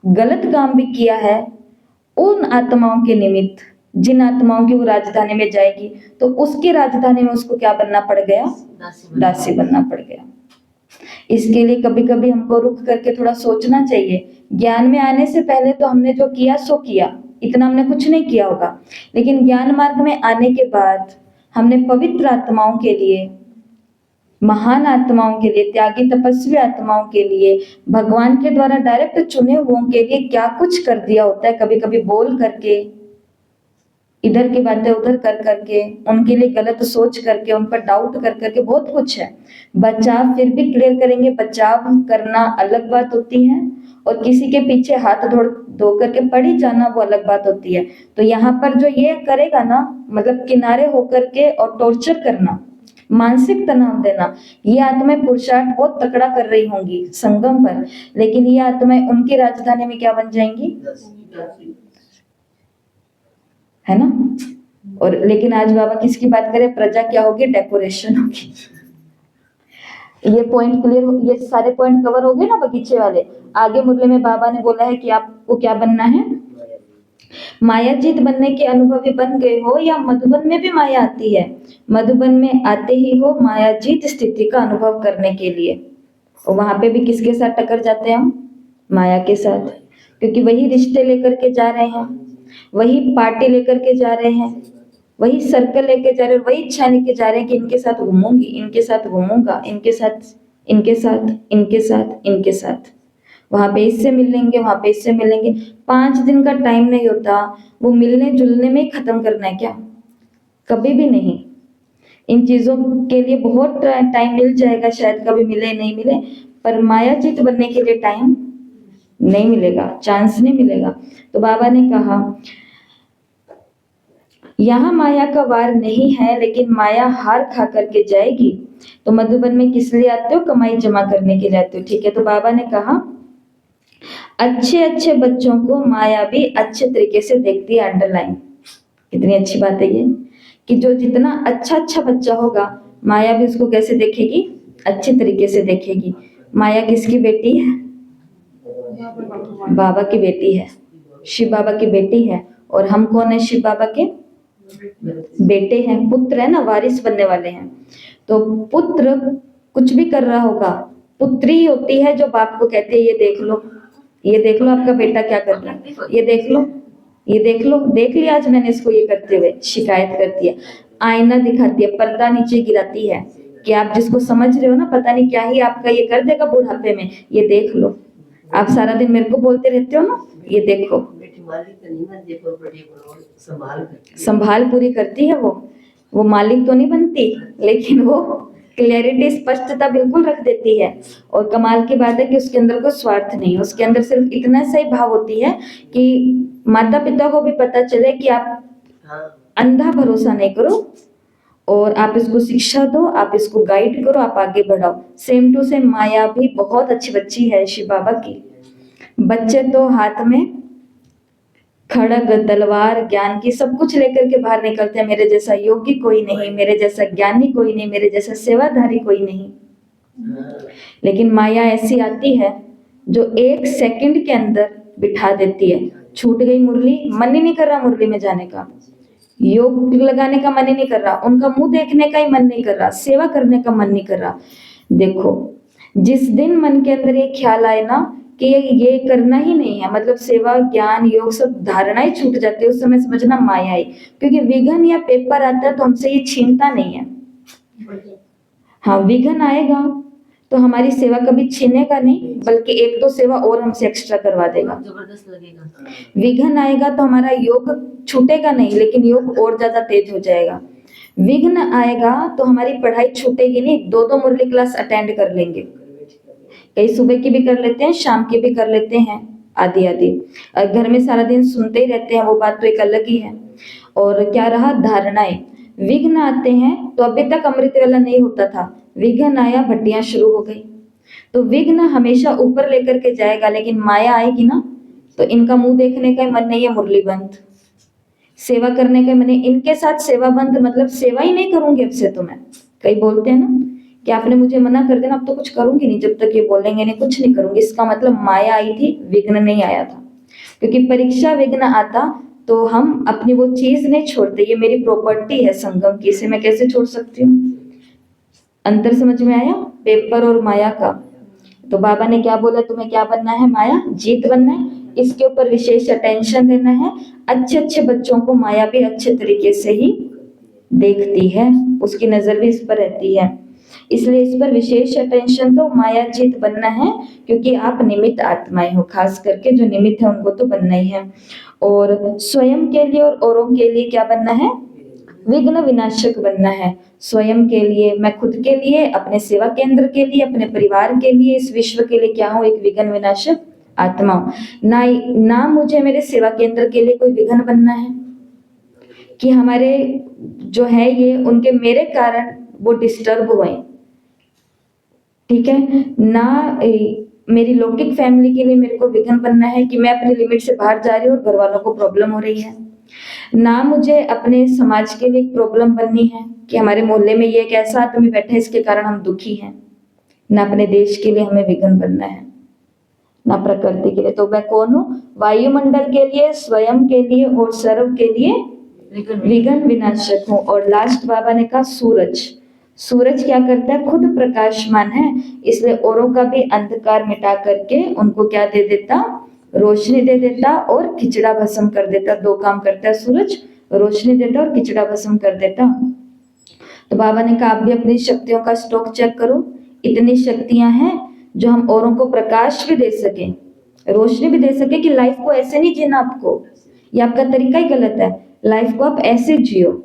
गलत काम भी किया है उन आत्माओं के निमित्त, जिन आत्माओं की वो राजधानी में जाएगी, तो उसकी राजधानी में उसको क्या बनना पड़ गया? दासी बनना पड़ गया। इसके लिए कभी कभी हमको रुक करके थोड़ा सोचना चाहिए। ज्ञान में आने से पहले तो हमने जो किया सो किया, इतना हमने कुछ नहीं किया होगा, लेकिन ज्ञान मार्ग में आने के बाद हमने पवित्र आत्माओं के लिए, महान आत्माओं के लिए, त्यागी तपस्वी आत्माओं के लिए, भगवान के द्वारा डायरेक्ट चुने हुओं के लिए क्या कुछ कर दिया होता है, कभी कभी बोल करके, इधर की बातें उधर कर करके, उनके लिए गलत सोच करके, उन पर डाउट कर करके, बहुत कुछ है। बचाव फिर भी क्लियर करेंगे, बचाव करना अलग बात होती है, और किसी के पीछे हाथ धो करके पड़ ही जाना वो अलग बात होती है। तो यहाँ पर जो ये करेगा ना, मतलब किनारे होकर के और टॉर्चर करना, मानसिक तनाव देना, ये आत्माएं पुरुषार्थ बहुत तकड़ा कर रही होंगी संगम पर, लेकिन ये आत्माएं उनकी राजधानी में क्या बन जाएंगी, है ना। और लेकिन आज बाबा किसकी बात करें, प्रजा क्या होगी, डेकोरेशन होगी। ये पॉइंट क्लियर, ये सारे पॉइंट कवर हो गए ना बगीचे वाले। आगे मुरली में बाबा ने बोला है कि आपको क्या बनना है, मायाजीत बनने के अनुभवी बन गए हो, या मधुबन में भी माया आती है, मधुबन में आते ही हो मायाजीत स्थिति का अनुभव करने के लिए। और वहां पे भी किसके साथ टकर जाते हैं हम, माया के साथ, क्योंकि वही रिश्ते लेकर के जा रहे हैं, वही पार्टी लेकर के जा रहे हैं, वही सर्कल लेके जा रहे हैं, वही इच्छा लेके जा रहे हैं कि इनके साथ घूमूंगी, इनके साथ घूमूंगा, इनके साथ, इनके साथ, इनके साथ, इनके साथ, वहां पे इससे मिलेंगे, वहां पे इससे मिलेंगे। 5 दिन का टाइम नहीं होता, वो मिलने जुलने में ही खत्म करना है क्या, कभी भी नहीं। इन चीजों के लिए बहुत टाइम मिल जाएगा, शायद कभी मिले नहीं मिले, पर मायाजीत बनने के लिए टाइम नहीं मिलेगा, चांस नहीं मिलेगा। तो बाबा ने कहा यहाँ माया का वार नहीं है, लेकिन माया हार खा करके जाएगी। तो मधुबन में किस लिए आते हो, कमाई जमा करने के लिए आते हो, ठीक है। तो बाबा ने कहा अच्छे अच्छे बच्चों को माया भी अच्छे तरीके से देखती है, अंडरलाइन, कितनी अच्छी बात है ये, कि जो जितना अच्छा अच्छा बच्चा होगा, माया भी उसको कैसे देखेगी, अच्छे तरीके से देखेगी। माया किसकी बेटी है, बाबा की बेटी है, शिव बाबा की बेटी है। और हम कौन है, शिव बाबा के बेटे हैं, पुत्र है ना, वारिस बनने वाले हैं। तो पुत्र कुछ भी कर रहा होगा, पुत्री होती है जो बाप को कहती है ये देख लो, ये देख लो आपका बेटा क्या कर रहा है, ये देख लो, ये देख लो, देख लिया आज मैंने इसको ये करते हुए, शिकायत करती है, आईना दिखाती है, पर्दा नीचे गिराती है कि आप जिसको समझ रहे हो ना, पता नहीं क्या ही आपका ये कर देगा बुढ़ापे में, ये देख लो। आप सारा दिन मेरे को बोलते रहते हो ना, ये देखो, संभाल पूरी करती है वो मालिक तो नहीं बनती, लेकिन वो क्लैरिटी, स्पष्टता बिल्कुल रख देती है। और कमाल की बात है कि उसके अंदर कोई स्वार्थ नहीं, उसके अंदर सिर्फ इतना सही भाव होती है कि माता पिता को भी पता चले कि आप अंधा भरोसा नहीं करो, और आप इसको शिक्षा दो, आप इसको गाइड करो, आप आगे बढ़ाओ। सेम टू सेम माया भी बहुत अच्छी बच्ची है शिव बाबा की। बच्चे तो हाथ में खड़ग, तलवार, ज्ञान की सब कुछ लेकर के बाहर निकलते हैं, मेरे जैसा योगी कोई नहीं, मेरे जैसा ज्ञानी कोई नहीं, मेरे जैसा सेवाधारी कोई नहीं। लेकिन माया ऐसी आती है जो 1 सेकंड के अंदर बिठा देती है। छूट गई मुरली, मन ही नहीं कर रहा मुरली में जाने का, योग लगाने का मन ही नहीं कर रहा, उनका मुंह देखने का ही मन नहीं कर रहा, सेवा करने का मन नहीं कर रहा। देखो, जिस दिन मन के अंदर ये ख्याल आए ना कि ये करना ही नहीं है, मतलब सेवा, ज्ञान, योग, सब धारणाएं छूट जाती है, उस समय समझना माया आई, क्योंकि विघन या पेपर आता है तो हमसे ये छीनता नहीं है। हाँ, विघन आएगा तो हमारी सेवा कभी छीनेगा नहीं, बल्कि 1-2 सेवा और हमसे एक्स्ट्रा करवा देगा। जबरदस्त लगेगा। विघ्न आएगा तो हमारा योग छूटेगा नहीं, लेकिन योग और ज्यादा तेज हो जाएगा। विघ्न आएगा तो हमारी पढ़ाई छूटेगी नहीं, 2-2 मुरली क्लास अटेंड कर लेंगे, कई सुबह की भी कर लेते हैं, शाम की भी कर लेते हैं, आदि आदि। घर में सारा दिन सुनते ही रहते हैं, वो बात तो एक अलग ही है। और क्या रहा, धारणाएं, विघ्न आते हैं तो अभी तक अमृत वाला नहीं होता था, विघ्न आया, भट्टियां शुरू हो गई। तो विघ्न हमेशा ऊपर लेकर के जाएगा, लेकिन माया आएगी ना तो इनका मुंह देखने का मन नहीं है, मुरली बंद, सेवा करने का मन नहीं, इनके साथ सेवा बंद, मतलब सेवा ही नहीं करूंगी अब से तो मैं। कई बोलते हैं ना कि आपने मुझे मना कर देना, अब तो कुछ करूंगी नहीं, जब तक ये बोलेंगे नहीं कुछ नहीं करूंगी। इसका मतलब माया आई थी, विघ्न नहीं आया था। क्योंकि परीक्षा विघ्न आता तो हम अपनी वो चीज नहीं छोड़ते, ये मेरी प्रॉपर्टी है संगम की, इसे मैं कैसे छोड़ सकती हूँ। अंतर समझ में आया पेपर और माया का। तो बाबा ने क्या बोला, तुम्हें क्या बनना है, माया जीत बनना है, इसके ऊपर विशेष अटेंशन देना है। अच्छे अच्छे बच्चों को माया भी अच्छे तरीके से ही देखती है, उसकी नजर भी इस पर रहती है। इसलिए इस पर विशेष अटेंशन दो। मायाजीत बनना है क्योंकि आप निमित्त आत्माएं हो, खास करके जो निमित्त है उनको तो बनना ही है। और स्वयं के लिए और औरों के लिए क्या बनना है? विघ्न विनाशक बनना है। स्वयं के लिए, मैं खुद के लिए, अपने सेवा केंद्र के लिए, अपने परिवार के लिए, इस विश्व के लिए क्या हूँ? एक विघ्न विनाशक आत्मा हूँ। ना मुझे मेरे सेवा केंद्र के लिए कोई विघ्न बनना है कि हमारे जो है ये उनके मेरे कारण वो डिस्टर्ब हुए, ठीक है ना। मेरी लौकिक फैमिली के लिए मेरे को विघ्न बनना है कि मैं अपनी लिमिट से बाहर जा रही हूँ और घर वालों को प्रॉब्लम हो रही है। ना मुझे अपने समाज के लिए एक प्रॉब्लम बननी है कि हमारे मोहल्ले में ये एक ऐसा आदमी बैठा है इसके कारण हम दुखी हैं। ना अपने देश के लिए हमें विघ्न बनना है, ना प्रकृति के लिए। तो मैं कौन हूँ? वायुमंडल के लिए, स्वयं के लिए और सर्व के लिए विघ्न विनाशक हूँ। और लास्ट बाबा ने कहा सूरज। सूरज क्या करता है? खुद प्रकाशमान है, इसलिए औरों का भी अंधकार मिटा करके उनको क्या दे देता? रोशनी दे देता और खिचड़ा भस्म कर देता। दो काम करता है सूरज, रोशनी देता और खिचड़ा भस्म कर देता। तो बाबा ने कहा आप भी अपनी शक्तियों का स्टॉक चेक करो। इतनी शक्तियां हैं जो हम औरों को प्रकाश भी दे सके, रोशनी भी दे सके कि लाइफ को ऐसे नहीं जीना आपको, ये आपका तरीका ही गलत है। लाइफ को आप ऐसे जियो।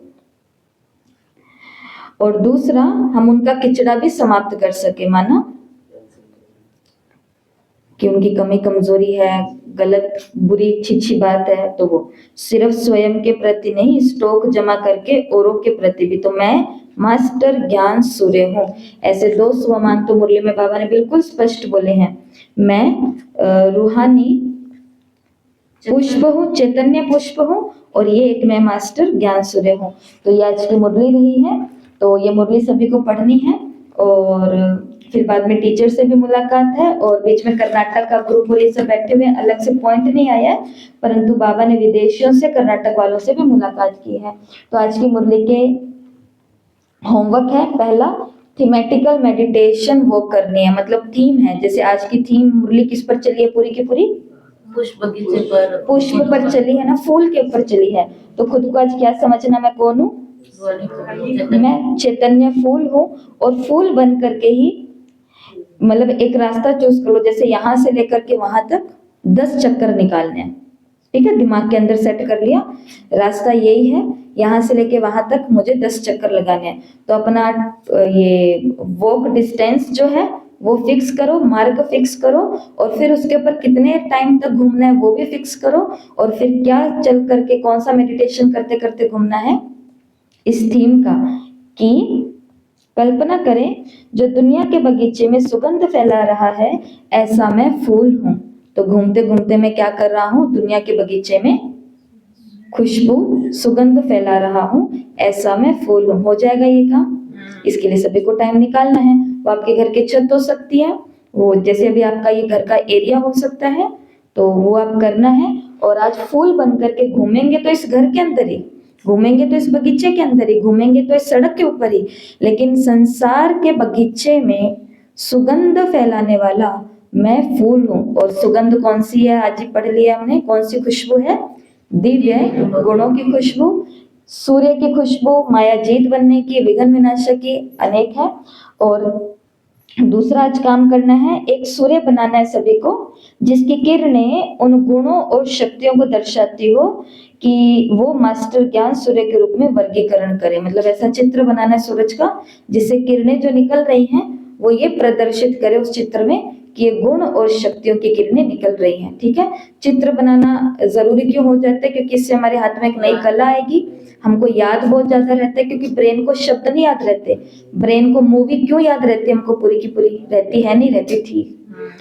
और दूसरा, हम उनका किचड़ा भी समाप्त कर सके। माना कि उनकी कमी कमजोरी है, गलत बुरी अच्छी बात है, तो वो सिर्फ स्वयं के प्रति नहीं, स्टॉक जमा करके औरों के प्रति भी। तो मैं मास्टर ज्ञान सूर्य हूँ। ऐसे दो स्वमान तो मुरली में बाबा ने बिल्कुल स्पष्ट बोले हैं। मैं रूहानी पुष्प हूँ, चैतन्य पुष्प हूँ, और ये एक मैं मास्टर ज्ञान सूर्य हूँ। तो ये आज की मुरली रही है। तो ये मुरली सभी को पढ़नी है और फिर बाद में टीचर से भी मुलाकात है। और बीच में कर्नाटक का ग्रुप और ये सब बैठे हुए, अलग से पॉइंट नहीं आया है, परंतु बाबा ने विदेशियों से, कर्नाटक वालों से भी मुलाकात की है। तो आज की मुरली के होमवर्क है पहला, थीमेटिकल मेडिटेशन वो करनी है। मतलब थीम है, जैसे आज की थीम मुरली किस पर चली है? पूरी की पूरी पुष्प बगीचे पर, पुष्प पर चली है ना, फूल के ऊपर चली है। तो खुद को आज क्या समझना? मैं कौन हूँ? मैं चैतन्य फूल हूँ। और फूल बन करके ही, मतलब एक रास्ता चूज कर लो, जैसे यहाँ से लेकर के वहां तक 10 चक्कर निकालने हैं, ठीक है। दिमाग के अंदर सेट कर लिया रास्ता यही है, यहाँ से लेके वहां तक मुझे 10 चक्कर लगाने हैं। तो अपना ये वॉक डिस्टेंस जो है वो फिक्स करो, मार्ग फिक्स करो, और फिर उसके ऊपर कितने टाइम तक घूमना है वो भी फिक्स करो, और फिर क्या चल करके कौन सा मेडिटेशन करते करते घूमना है इस थीम का। कि कल्पना करें जो दुनिया के बगीचे में सुगंध फैला रहा है, ऐसा मैं फूल हूँ। तो घूमते घूमते मैं क्या कर रहा हूँ? दुनिया के बगीचे में खुशबू, सुगंध फैला रहा हूँ, ऐसा मैं फूल हूँ। हो जाएगा ये काम? इसके लिए सभी को टाइम निकालना है। वो आपके घर की छत हो सकती है, वो जैसे अभी आपका ये घर का एरिया हो सकता है, तो वो आप करना है। और आज फूल बन करके घूमेंगे तो इस घर के अंदर ही घूमेंगे, तो इस बगीचे के अंदर ही घूमेंगे, तो इस सड़क के ऊपर ही, लेकिन संसार के बगीचे में सुगंध फैलाने वाला मैं फूल हूँ। और सुगंध कौन सी है? आज ही पढ़ लिया हमने, कौन सी खुशबू है? दिव्य गुणों की खुशबू, सूर्य की खुशबू, मायाजीत बनने की, विघ्न विनाशक की अनेक है। और दूसरा आज काम करना है, एक सूर्य बनाना है सभी को, जिसकी किरणें उन गुणों और शक्तियों को दर्शाती हो कि वो मास्टर ज्ञान सूर्य के रूप में वर्गीकरण करे। मतलब ऐसा चित्र बनाना है सूरज का, जिससे किरणें जो निकल रही हैं वो ये प्रदर्शित करे उस चित्र में कि ये गुण और शक्तियों की किरणें निकल रही हैं, ठीक है। चित्र बनाना जरूरी क्यों हो जाता है? क्योंकि इससे हमारे हाथ में एक नई कला आएगी, हमको याद बहुत ज्यादा रहता है, क्योंकि ब्रेन को शब्द नहीं याद रहते। ब्रेन को मूवी क्यों याद रहती है? हमको पूरी की पूरी रहती है, नहीं रहती थी।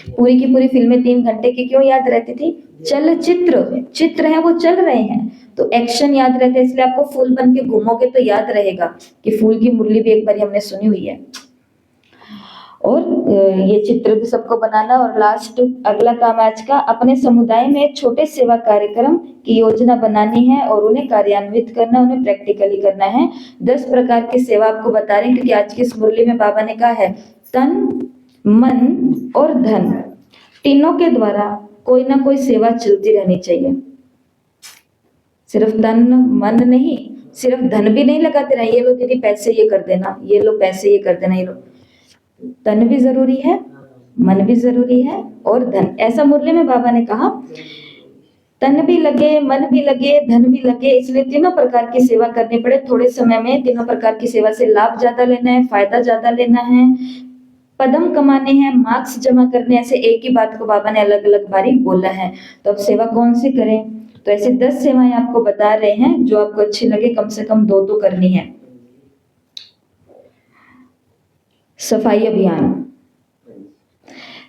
पूरी की पूरी फिल्में 3 घंटे की क्यों याद रहती थी? चलचित्र, चित्र है वो चल रहे हैं, तो एक्शन याद रहता है। इसलिए आपको फूल बन के घूमोगे तो याद रहेगा कि फूल की मुरली भी एक बार हमने सुनी हुई है। और ये चित्र भी सबको बनाना। और लास्ट अगला काम आज का, अपने समुदाय में एक छोटे सेवा कार्यक्रम की योजना बनानी है और उन्हें कार्यान्वित करना, उन्हें प्रैक्टिकली करना है। 10 प्रकार की सेवा आपको बता रहे हैं, क्योंकि आज की इस मुरली में बाबा ने कहा है तन, मन और धन, तीनों के द्वारा कोई ना कोई सेवा चलती रहनी चाहिए। सिर्फ तन मन नहीं, सिर्फ धन भी नहीं लगाते रहे, ये लो दीदी पैसे ये कर देना, ये लो पैसे ये कर देना, ये लो। तन भी जरूरी है, मन भी जरूरी है और धन। ऐसा मुरली में बाबा ने कहा तन भी लगे, मन भी लगे, धन भी लगे, इसलिए तीनों प्रकार की सेवा करनी पड़े। थोड़े समय में तीनों प्रकार की सेवा से लाभ ज्यादा लेना है, फायदा ज्यादा लेना है, पदम कमाने हैं, मार्क्स जमा करने, ऐसे एक ही बात को बाबा ने अलग अलग बारी बोला है। तो अब सेवा कौन सी करें? तो ऐसे 10 सेवाएं आपको बता रहे हैं जो आपको अच्छी लगे, कम से कम 2 तो करनी है। सफाई अभियान,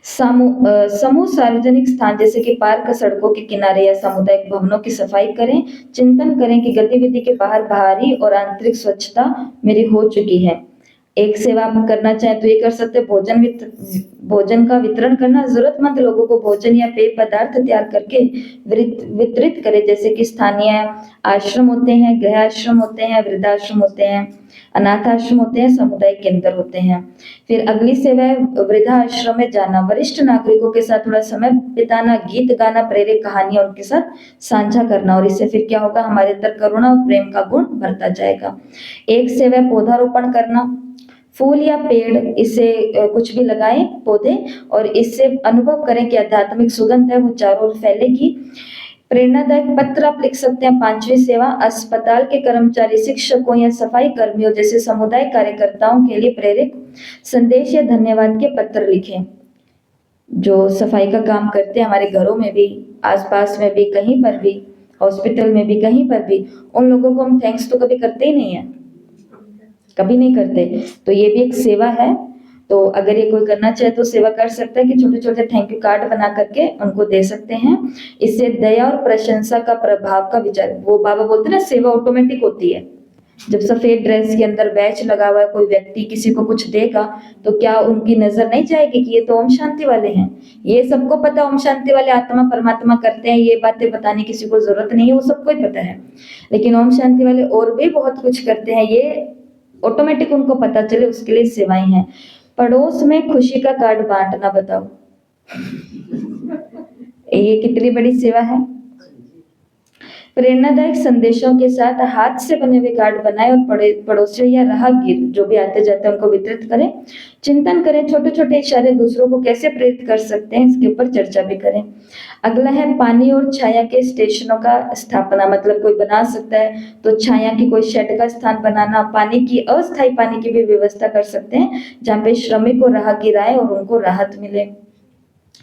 समूह सार्वजनिक स्थान जैसे कि पार्क, सड़कों के किनारे या सामुदायिक भवनों की सफाई करें। चिंतन करें कि गतिविधि के बाहर बाहरी और आंतरिक स्वच्छता मेरी हो चुकी है। एक सेवा आप करना चाहें तो ये कर सकते हैं, भोजन का वितरण करना। जरूरतमंद लोगों को भोजन या पेय पदार्थ तैयार करके वितरित करें, जैसे कि स्थानीय आश्रम होते हैं, गृह आश्रम होते हैं, वृद्धाश्रम होते हैं, अनाथ आश्रम होते हैं, सामुदायिक केंद्र होते हैं। फिर अगली सेवा है वृद्धाश्रम में जाना, वरिष्ठ नागरिकों के साथ थोड़ा समय बिताना, गीत गाना, प्रेरक कहानियां उनके साथ साझा करना, और इससे फिर क्या होगा, हमारे अंदर करुणा और प्रेम का गुण बढ़ता जाएगा। एक सेवा है पौधारोपण करना, फूल या पेड़, इससे कुछ भी लगाएं पौधे, और इससे अनुभव करें कि आध्यात्मिक सुगंध है वो चारों ओर फैलेगी। प्रेरणादायक पत्र आप लिख सकते हैं। 5वीं सेवा, अस्पताल के कर्मचारी, शिक्षकों या सफाई कर्मियों जैसे समुदाय कार्यकर्ताओं के लिए प्रेरक संदेश या धन्यवाद के पत्र लिखें। जो सफाई का काम करते हैं हमारे घरों में भी, आसपास में भी, कहीं पर भी, हॉस्पिटल में भी, कहीं पर भी, उन लोगों को हम थैंक्स तो कभी करते ही नहीं है, कभी नहीं करते। तो ये भी एक सेवा है। तो अगर ये कोई करना चाहे तो सेवा कर सकता है कि छोटे छोटे थैंक यू कार्ड बना करके उनको दे सकते हैं। इससे दया और प्रशंसा का प्रभाव का विचार, वो बाबा बोलते हैं ना, सेवा ऑटोमेटिक होती है। जब सफेद ड्रेस के अंदर बैच लगा हुआ है कोई व्यक्ति किसी को कुछ देगा तो क्या उनकी नजर नहीं जाएगी कि ये तो ओम शांति वाले हैं? ये सबको पता, ओम शांति वाले आत्मा परमात्मा करते हैं, ये बातें बताने किसी को जरूरत नहीं है, वो सबको ही पता है। लेकिन ओम शांति वाले और भी बहुत कुछ करते हैं, ये ऑटोमेटिक उनको पता चले, उसके लिए सेवाएं हैं। पड़ोस में खुशी का कार्ड बांटना, बताओ ये कितनी बड़ी सेवा है। प्रेरणादायक संदेशों के साथ हाथ से बने हुए कार्ड बनाएं और पड़ोसियों या राहगीर जो भी आते जाते हैं उनको वितरित करें। चिंतन करें छोटे छोटे इशारे दूसरों को कैसे प्रेरित कर सकते हैं, इसके ऊपर चर्चा भी करें। अगला है पानी और छाया के स्टेशनों का स्थापना, मतलब कोई बना सकता है तो छाया की कोई शेड का स्थान बनाना। पानी की, अस्थायी पानी की भी व्यवस्था कर सकते हैं जहाँ पे श्रमिक और राहगीर आए और उनको राहत मिले।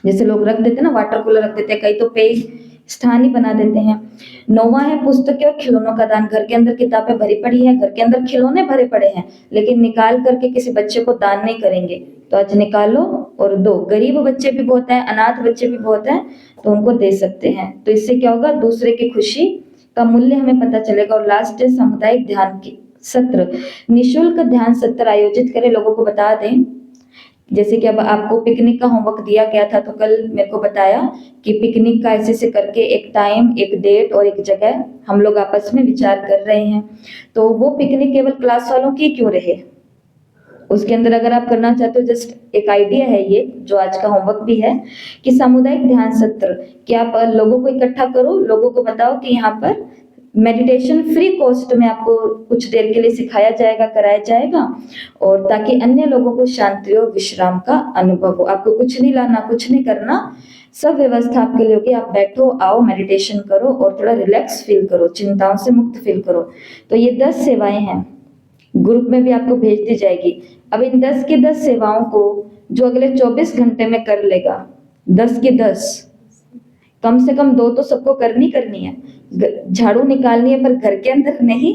जैसे लोग रख देते हैं ना, वाटर कूलर रख देते हैं, कई तो पेय स्थान ही बना देते हैं। 9वां है पुस्तकें और खिलौनों का दान। घर के अंदर किताबें भरी पड़ी है, घर के अंदर खिलौने भरे पड़े हैं, लेकिन निकाल करके किसी बच्चे को दान नहीं करेंगे, तो आज निकालो और दो। गरीब बच्चे भी बहुत हैं, अनाथ बच्चे भी बहुत हैं, तो उनको दे सकते हैं। तो इससे क्या होगा, दूसरे की खुशी का मूल्य हमें पता चलेगा। और लास्ट है सामुदायिक ध्यान की सत्र। निःशुल्क ध्यान सत्र आयोजित करें, लोगों को बता दें। जैसे कि अब आपको पिकनिक का होमवर्क दिया गया था, तो कल मेरे को बताया कि पिकनिक का ऐसे करके एक टाइम, एक डेट और एक जगह हम लोग आपस में विचार कर रहे हैं। तो वो पिकनिक केवल क्लास वालों की क्यों रहे, उसके अंदर अगर आप करना चाहते हो, जस्ट एक आइडिया है ये जो आज का होमवर्क भी है, कि सामुदायिक ध्यान सत्र, कि आप लोगों को इकट्ठा करो, लोगों को बताओ कि यहाँ पर मेडिटेशन फ्री कॉस्ट में आपको कुछ देर के लिए सिखाया जाएगा, कराया जाएगा, और ताकि अन्य लोगों को शांति और विश्राम का अनुभव हो। आपको कुछ नहीं लाना, कुछ नहीं करना, सब व्यवस्था आपके लिए होगी। आप बैठो, आओ, मेडिटेशन करो और थोड़ा रिलैक्स फील करो, चिंताओं से मुक्त फील करो। तो ये 10 सेवाएं हैं, ग्रुप में भी आपको भेज दी जाएगी। अब इन 10 की 10 सेवाओं को जो अगले 24 घंटे में कर लेगा, 10 की 10, कम से कम 2 तो सबको करनी है। झाड़ू निकालनी है, पर घर के अंदर नहीं।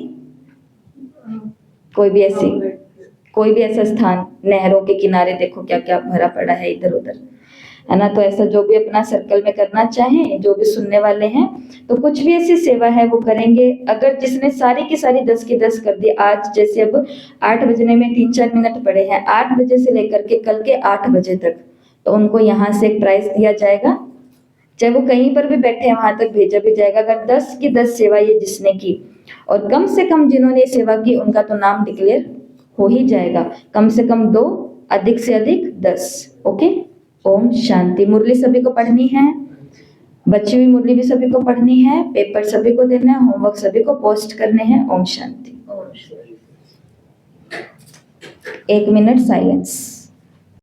कोई भी ऐसा स्थान, नहरों के किनारे देखो क्या क्या भरा पड़ा है इधर उधर, है ना। तो ऐसा जो भी अपना सर्कल में करना चाहें, जो भी सुनने वाले हैं, तो कुछ भी ऐसी सेवा है वो करेंगे। अगर जिसने सारी की सारी 10 की 10 कर दी, आज जैसे अब 8 बजने में 3-4 मिनट पड़े हैं, 8 बजे से लेकर के कल के 8 बजे तक, तो उनको यहाँ से एक प्राइज दिया जाएगा, चाहे वो कहीं पर भी बैठे हैं वहां तक भेजा भी जाएगा। अगर 10 की 10 सेवा ये जिसने की, और कम से कम जिन्होंने सेवा की उनका तो नाम डिक्लेयर हो ही जाएगा। कम से कम 2, अधिक से अधिक 10। ओके, ओम शांति। मुरली सभी को पढ़नी है, बची हुई मुरली भी सभी को पढ़नी है, पेपर सभी को देना है, होमवर्क सभी को पोस्ट करने हैं। ओम शांति। 1 minute silence.